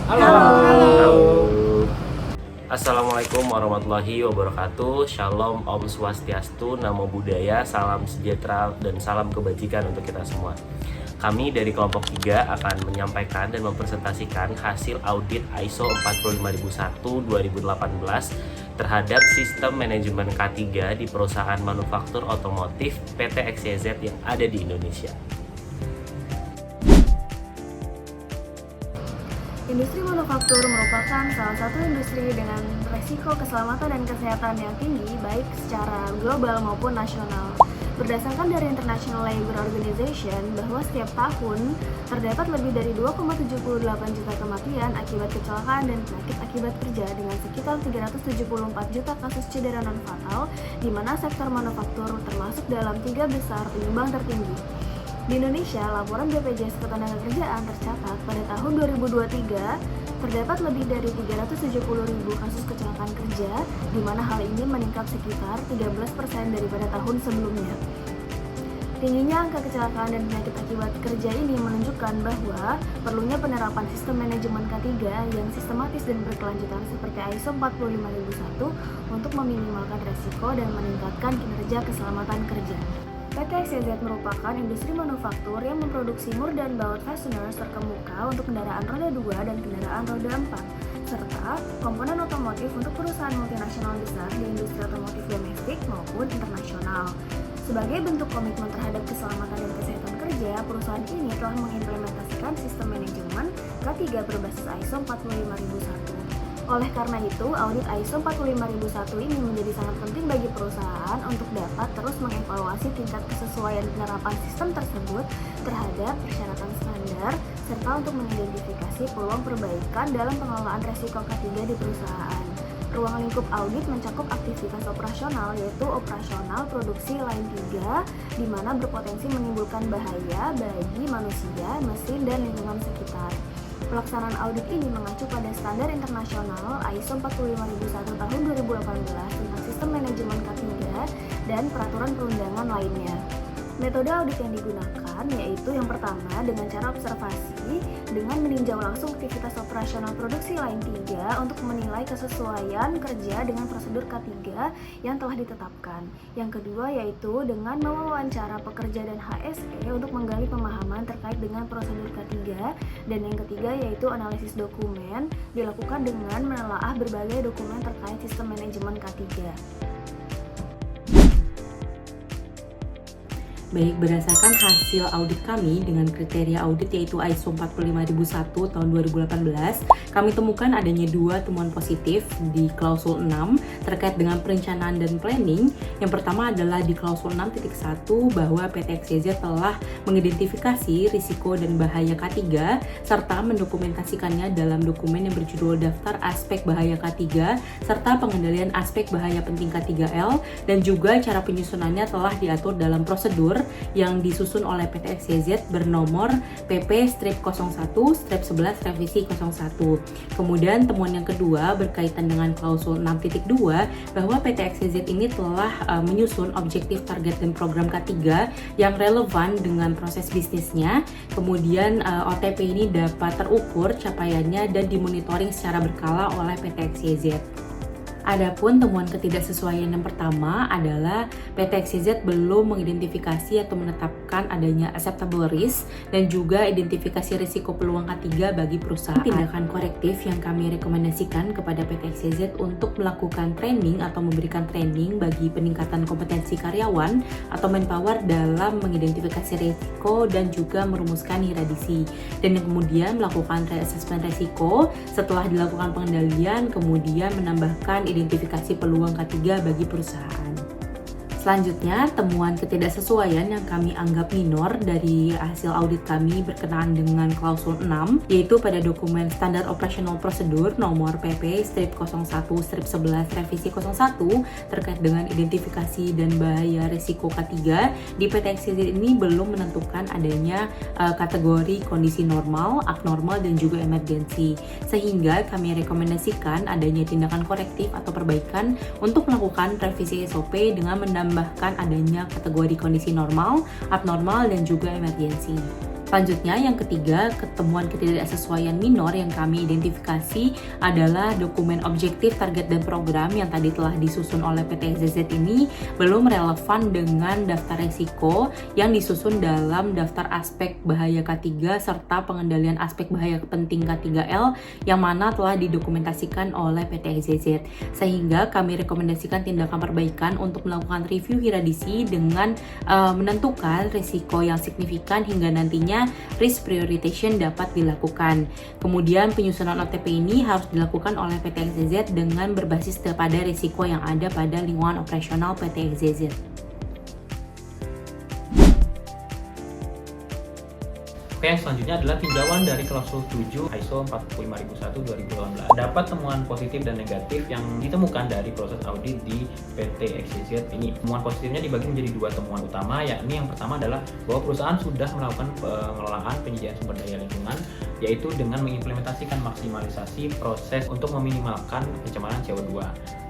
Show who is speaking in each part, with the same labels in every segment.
Speaker 1: Halo.
Speaker 2: Halo.
Speaker 1: Assalamualaikum warahmatullahi wabarakatuh. Shalom, Om Swastiastu, Namo Buddhaya, salam sejahtera dan salam kebajikan untuk kita semua. Kami dari kelompok 3 akan menyampaikan dan mempresentasikan hasil audit ISO 45001-2018 terhadap sistem manajemen K3 di perusahaan manufaktur otomotif PT XYZ yang ada di Indonesia.
Speaker 3: Industri manufaktur merupakan salah satu industri dengan resiko keselamatan dan kesehatan yang tinggi baik secara global maupun nasional. Berdasarkan dari International Labour Organization bahwa setiap tahun terdapat lebih dari 2,78 juta kematian akibat kecelakaan dan penyakit akibat kerja dengan sekitar 374 juta kasus cedera non-fatal, di mana sektor manufaktur termasuk dalam 3 besar penyumbang tertinggi. Di Indonesia, laporan BPJS Ketenagakerjaan tercatat pada tahun 2023 terdapat lebih dari 370.000 kasus kecelakaan kerja, di mana hal ini meningkat sekitar 13% daripada tahun sebelumnya. Tingginya angka kecelakaan dan penyakit akibat kerja ini menunjukkan bahwa perlunya penerapan sistem manajemen K3 yang sistematis dan berkelanjutan seperti ISO 45001 untuk meminimalkan resiko dan meningkatkan kinerja keselamatan kerja. PT XYZ merupakan industri manufaktur yang memproduksi mur dan baut fasteners terkemuka untuk kendaraan roda 2 dan kendaraan roda 4, serta komponen otomotif untuk perusahaan multinasional besar di industri otomotif domestik maupun internasional. Sebagai bentuk komitmen terhadap keselamatan dan kesehatan kerja, perusahaan ini telah mengimplementasikan sistem manajemen K3 berbasis ISO 45001. Oleh karena itu, audit ISO 45001 ini menjadi sangat penting bagi perusahaan untuk dapat terus mengevaluasi tingkat kesesuaian penerapan sistem tersebut terhadap persyaratan standar, serta untuk mengidentifikasi peluang perbaikan dalam pengelolaan resiko K3 di perusahaan. Ruang lingkup audit mencakup aktivitas operasional, yaitu operasional produksi line 3, di mana berpotensi menimbulkan bahaya bagi manusia, mesin, dan lingkungan sekitar. Pelaksanaan audit ini mengacu pada standar internasional ISO 45001 tahun 2018 tentang sistem manajemen K3 dan peraturan perundangan lainnya. Metode audit yang digunakan yaitu yang pertama dengan cara observasi dengan meninjau langsung aktivitas operasional produksi line 3 untuk menilai kesesuaian kerja dengan prosedur K3 yang telah ditetapkan. Yang kedua yaitu dengan mewawancara pekerja dan HSE untuk menggali pemahaman terkait dengan prosedur K3, dan yang ketiga yaitu analisis dokumen dilakukan dengan menelaah berbagai dokumen terkait sistem manajemen K3.
Speaker 2: Baik, berdasarkan hasil audit kami dengan kriteria audit yaitu ISO 45001 tahun 2018, kami temukan adanya 2 temuan positif di klausul 6 terkait dengan perencanaan dan planning. Yang pertama adalah di klausul 6.1 bahwa PT XYZ telah mengidentifikasi risiko dan bahaya K3 serta mendokumentasikannya dalam dokumen yang berjudul Daftar Aspek Bahaya K3 serta pengendalian aspek bahaya penting K3L, dan juga cara penyusunannya telah diatur dalam prosedur yang disusun oleh PT XYZ bernomor PP-01/11 revisi 01. Kemudian temuan yang kedua berkaitan dengan klausul 6.2 bahwa PT XYZ ini telah menyusun objektif, target, dan program K3 yang relevan dengan proses bisnisnya. Kemudian OTP ini dapat terukur capaiannya dan dimonitoring secara berkala oleh PT XYZ. Adapun temuan ketidaksesuaian yang pertama adalah PT XYZ belum mengidentifikasi atau menetapkan adanya acceptable risk dan juga identifikasi risiko peluang K3 bagi perusahaan. Tindakan korektif yang kami rekomendasikan kepada PT XYZ untuk melakukan training atau memberikan training bagi peningkatan kompetensi karyawan atau manpower dalam mengidentifikasi risiko dan juga merumuskan iradisi. Dan yang kemudian melakukan reassessment risiko setelah dilakukan pengendalian, kemudian menambahkan identifikasi peluang K3 bagi perusahaan. Selanjutnya, temuan ketidaksesuaian yang kami anggap minor dari hasil audit kami berkenaan dengan klausul 6, yaitu pada dokumen Standar Operational Prosedur nomor PP-01/11 revisi 01 terkait dengan identifikasi dan bahaya risiko K3 di PT XYZ ini belum menentukan adanya kategori kondisi normal, abnormal, dan juga emergensi, sehingga kami rekomendasikan adanya tindakan korektif atau perbaikan untuk melakukan revisi SOP dengan menambahkan adanya kategori kondisi normal, abnormal, dan juga emergensi. Selanjutnya, yang ketiga, ketemuan ketidaksesuaian minor yang kami identifikasi adalah dokumen objektif target dan program yang tadi telah disusun oleh PT XYZ ini belum relevan dengan daftar risiko yang disusun dalam daftar aspek bahaya K3 serta pengendalian aspek bahaya penting K3L yang mana telah didokumentasikan oleh PT XYZ. Sehingga kami rekomendasikan tindakan perbaikan untuk melakukan review hiradisi dengan menentukan risiko yang signifikan hingga nantinya risk prioritization dapat dilakukan. Kemudian penyusunan OTP ini harus dilakukan oleh PT XYZ dengan berbasis pada risiko yang ada pada lingkungan operasional PT XYZ.
Speaker 4: Oke, yang selanjutnya adalah tinjauan dari klausul 7 ISO 45001-2018. Dapat temuan positif dan negatif yang ditemukan dari proses audit di PT XYZ ini. Temuan positifnya dibagi menjadi dua temuan utama, yakni yang pertama adalah bahwa perusahaan sudah melakukan pengelolaan penyediaan sumber daya lingkungan, yaitu dengan mengimplementasikan maksimalisasi proses untuk meminimalkan pencemaran CO2.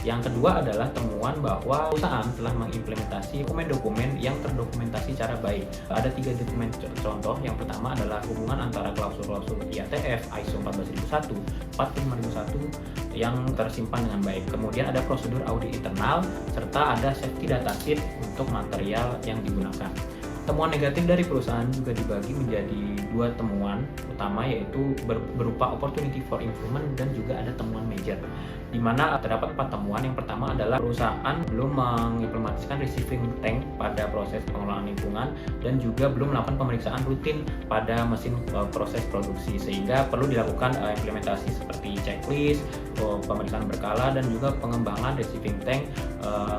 Speaker 4: Yang kedua adalah temuan bahwa perusahaan telah mengimplementasi dokumen-dokumen yang terdokumentasi secara baik. Ada 3 dokumen contoh. Yang pertama adalah hubungan antara klausul-klausul IATF ISO 14001, 45001 yang tersimpan dengan baik. Kemudian ada prosedur audit internal serta ada safety data sheet untuk material yang digunakan. Temuan negatif dari perusahaan juga dibagi menjadi 2 temuan utama, yaitu berupa opportunity for improvement dan juga ada temuan major, di mana terdapat 4 temuan. Yang pertama adalah perusahaan belum mengimplementasikan receiving tank pada proses pengelolaan lingkungan dan juga belum melakukan pemeriksaan rutin pada mesin proses produksi, sehingga perlu dilakukan implementasi seperti checklist, pemeriksaan berkala dan juga pengembangan receiving tank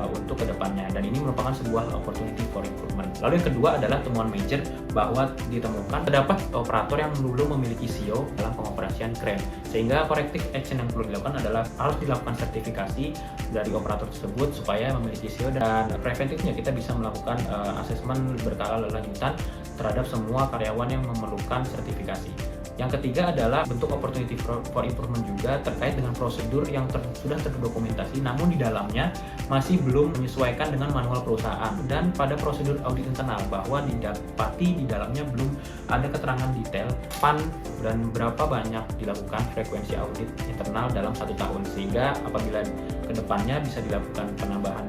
Speaker 4: untuk kedepannya, dan ini merupakan sebuah opportunity for improvement. Lalu yang kedua adalah temuan major, bahwa ditemukan terdapat operator yang belum memiliki CEO dalam pengoperasian kren, sehingga corrective action yang perlu dilakukan adalah harus dilakukan sertifikasi dari operator tersebut supaya memiliki CEO, dan preventifnya kita bisa melakukan asesmen berkala lanjutan terhadap semua karyawan yang memerlukan sertifikasi. Yang ketiga adalah bentuk opportunity for improvement juga terkait dengan prosedur yang sudah terdokumentasi namun di dalamnya masih belum menyesuaikan dengan manual perusahaan, dan pada prosedur audit internal bahwa didapati di dalamnya belum ada keterangan detail pan dan berapa banyak dilakukan frekuensi audit internal dalam 1 tahun, sehingga apabila kedepannya bisa dilakukan penambahan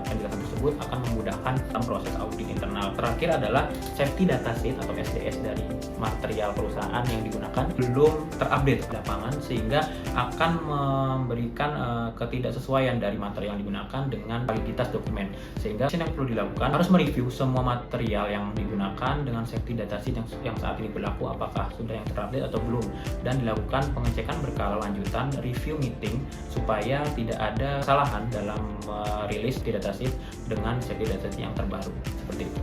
Speaker 4: penjelasan tersebut akan memudahkan dalam proses audit internal. Terakhir adalah safety data sheet atau SDS dari material perusahaan yang digunakan belum terupdate di lapangan, sehingga akan memberikan ketidaksesuaian dari material yang digunakan dengan validitas dokumen, sehingga yang perlu dilakukan harus mereview semua material yang digunakan dengan safety data sheet yang saat ini berlaku apakah sudah yang terupdate atau belum, dan dilakukan pengecekan berkala lanjutan, review meeting supaya tidak ada kesalahan dalam rilis data sheet dengan safety data sheet yang terbaru seperti itu.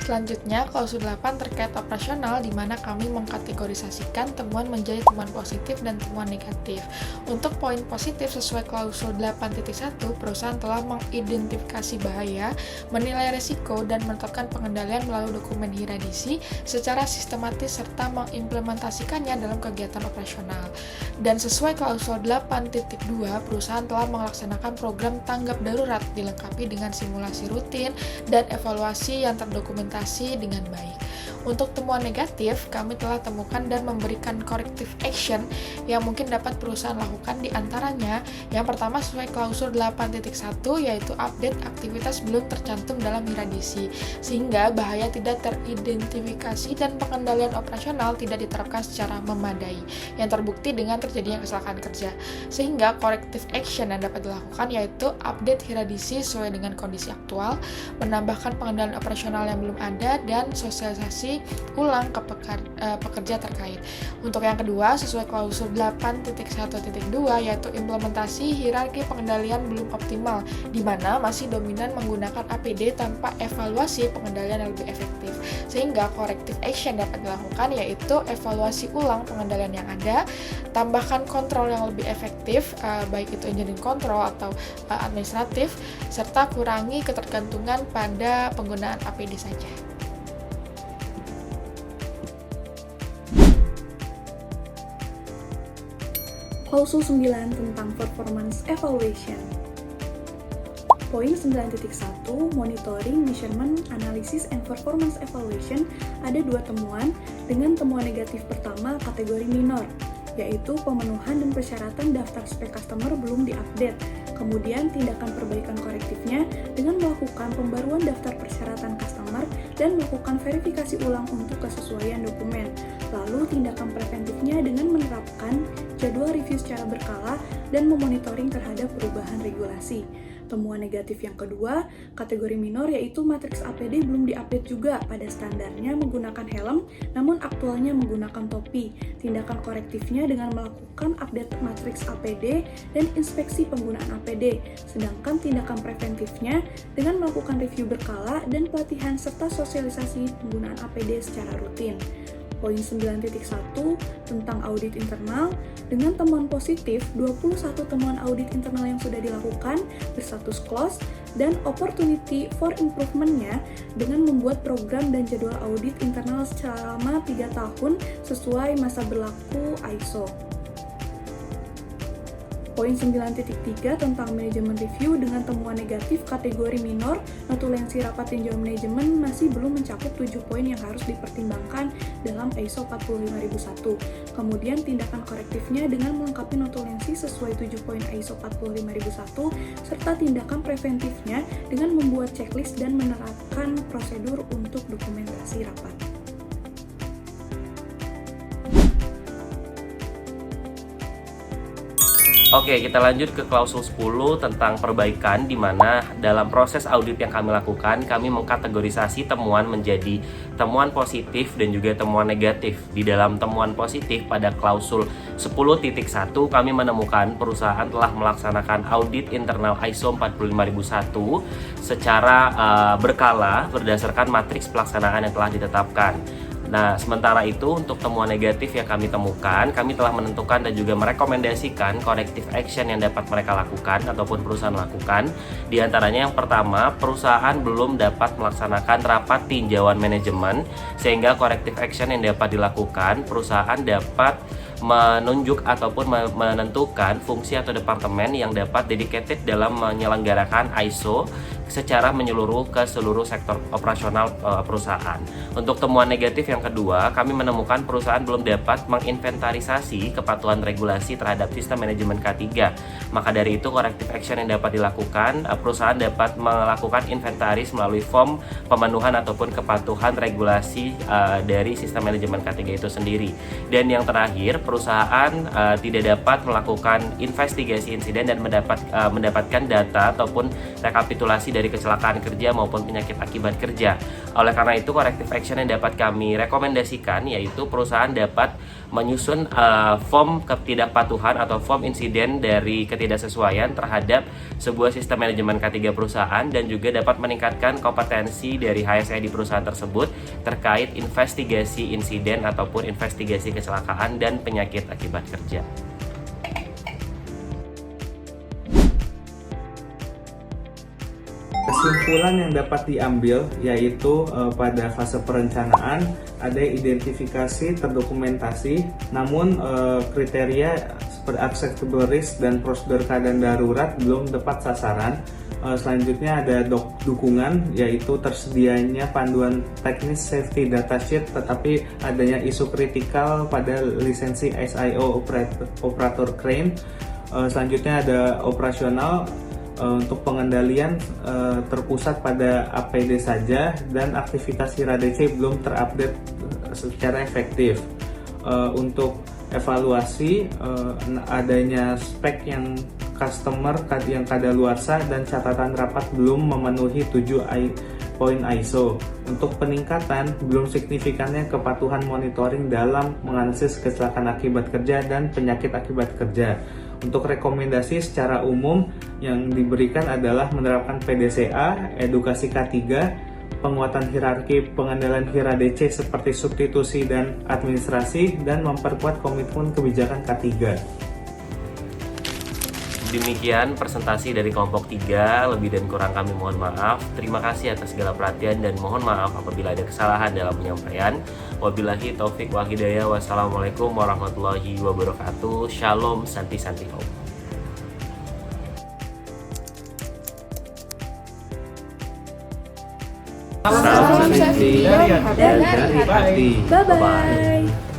Speaker 5: Selanjutnya, klausul 8 terkait operasional, di mana kami mengkategorisasikan temuan menjadi temuan positif dan temuan negatif. Untuk poin positif sesuai klausul 8.1, perusahaan telah mengidentifikasi bahaya, menilai risiko, dan menetapkan pengendalian melalui dokumen hiradisi secara sistematis serta mengimplementasikannya dalam kegiatan operasional. Dan sesuai klausul 8.2, perusahaan telah melaksanakan program tanggap darurat dilengkapi dengan simulasi rutin dan evaluasi yang terdokumentasi dengan baik. Untuk temuan negatif, kami telah temukan dan memberikan corrective action yang mungkin dapat perusahaan lakukan, di antaranya yang pertama sesuai klausul 8.1, yaitu update aktivitas belum tercantum dalam hiradisi sehingga bahaya tidak teridentifikasi dan pengendalian operasional tidak diterapkan secara memadai yang terbukti dengan terjadinya kecelakaan kerja, sehingga corrective action yang dapat dilakukan yaitu update hiradisi sesuai dengan kondisi aktual, menambahkan pengendalian operasional yang belum ada, dan sosialisasi ulang ke pekerja terkait. Untuk yang kedua, sesuai klausul 8.1.2, yaitu implementasi hierarki pengendalian belum optimal, di mana masih dominan menggunakan APD tanpa evaluasi pengendalian yang lebih efektif, sehingga corrective action dapat dilakukan yaitu evaluasi ulang pengendalian yang ada, tambahkan kontrol yang lebih efektif, baik itu engineering control atau administratif, serta kurangi ketergantungan pada penggunaan APD saja.
Speaker 6: Klausul 9 tentang performance evaluation. Poin 9.1, Monitoring, Measurement, Analysis, and Performance Evaluation, ada 2 temuan, dengan temuan negatif pertama kategori minor, yaitu pemenuhan dan persyaratan daftar spek customer belum diupdate. Kemudian tindakan perbaikan korektifnya dengan melakukan pembaruan daftar persyaratan customer dan melakukan verifikasi ulang untuk kesesuaian dokumen. Lalu tindakan preventifnya dengan menerapkan jadwal review secara berkala dan memonitoring terhadap perubahan regulasi. Temuan negatif yang kedua, kategori minor, yaitu matriks APD belum diupdate juga pada standarnya menggunakan helm, namun aktualnya menggunakan topi. Tindakan korektifnya dengan melakukan update matriks APD dan inspeksi penggunaan APD. Sedangkan tindakan preventifnya dengan melakukan review berkala dan pelatihan serta sosialisasi penggunaan APD secara rutin. Poin 9.1 tentang audit internal, dengan temuan positif 21 temuan audit internal yang sudah dilakukan berstatus close dan opportunity for improvement-nya dengan membuat program dan jadwal audit internal selama 3 tahun sesuai masa berlaku ISO. Poin 9.3 tentang manajemen review, dengan temuan negatif kategori minor, notulensi rapat tinjauan manajemen masih belum mencakup 7 poin yang harus dipertimbangkan dalam ISO 45001. Kemudian tindakan korektifnya dengan melengkapi notulensi sesuai 7 poin ISO 45001, serta tindakan preventifnya dengan membuat checklist dan menerapkan prosedur untuk dokumentasi rapat.
Speaker 1: Oke, kita lanjut ke klausul 10 tentang perbaikan, di mana dalam proses audit yang kami lakukan, kami mengkategorisasi temuan menjadi temuan positif dan juga temuan negatif. Di dalam temuan positif pada klausul 10.1 kami menemukan perusahaan telah melaksanakan audit internal ISO 45001 secara berkala berdasarkan matriks pelaksanaan yang telah ditetapkan. Nah, sementara itu untuk temuan negatif yang kami temukan, kami telah menentukan dan juga merekomendasikan corrective action yang dapat mereka lakukan ataupun perusahaan lakukan. Di antaranya yang pertama, perusahaan belum dapat melaksanakan rapat tinjauan manajemen, sehingga corrective action yang dapat dilakukan, perusahaan dapat menunjuk ataupun menentukan fungsi atau departemen yang dapat dedicated dalam menyelenggarakan ISO secara menyeluruh ke seluruh sektor operasional perusahaan. Untuk temuan negatif yang kedua, kami menemukan perusahaan belum dapat menginventarisasi kepatuhan regulasi terhadap sistem manajemen K3. Maka dari itu, corrective action yang dapat dilakukan, perusahaan dapat melakukan inventaris melalui form pemenuhan ataupun kepatuhan regulasi dari sistem manajemen K3 itu sendiri. Dan yang terakhir, perusahaan tidak dapat melakukan investigasi insiden dan mendapatkan data ataupun rekapitulasi dari kecelakaan kerja maupun penyakit akibat kerja. Oleh karena itu, corrective action yang dapat kami rekomendasikan yaitu perusahaan dapat menyusun form ketidakpatuhan atau form insiden dari ketidaksesuaian terhadap sebuah sistem manajemen K3 perusahaan, dan juga dapat meningkatkan kompetensi dari HSE di perusahaan tersebut terkait investigasi insiden ataupun investigasi kecelakaan dan penyakit akibat kerja.
Speaker 7: Kesimpulan yang dapat diambil yaitu pada fase perencanaan ada identifikasi terdokumentasi, namun kriteria seperti acceptable risk dan prosedur keadaan darurat belum tepat sasaran. Selanjutnya ada dukungan, yaitu tersedianya panduan teknis safety datasheet tetapi adanya isu kritikal pada lisensi SIO operator crane. Selanjutnya ada operasional. Untuk pengendalian terpusat pada APD saja dan aktivitas HIRA-DC belum terupdate secara efektif. Untuk evaluasi, adanya spek yang customer yang kadaluarsa dan catatan rapat belum memenuhi 7 poin ISO. Untuk peningkatan, belum signifikannya kepatuhan monitoring dalam menganalisis kecelakaan akibat kerja dan penyakit akibat kerja. Untuk rekomendasi secara umum yang diberikan adalah menerapkan PDCA, edukasi K3, penguatan hierarki pengendalian HIRA-DC seperti substitusi dan administrasi, dan memperkuat komitmen kebijakan K3.
Speaker 1: Demikian presentasi dari kelompok 3, lebih dan kurang kami mohon maaf. Terima kasih atas segala perhatian dan mohon maaf apabila ada kesalahan dalam penyampaian. Wabillahi taufik wal hidayah. Wassalamualaikum warahmatullahi wabarakatuh. Shalom, santi Om.
Speaker 7: Salam
Speaker 5: safety
Speaker 7: safety
Speaker 5: dari
Speaker 7: dari hati.
Speaker 6: Bye-bye.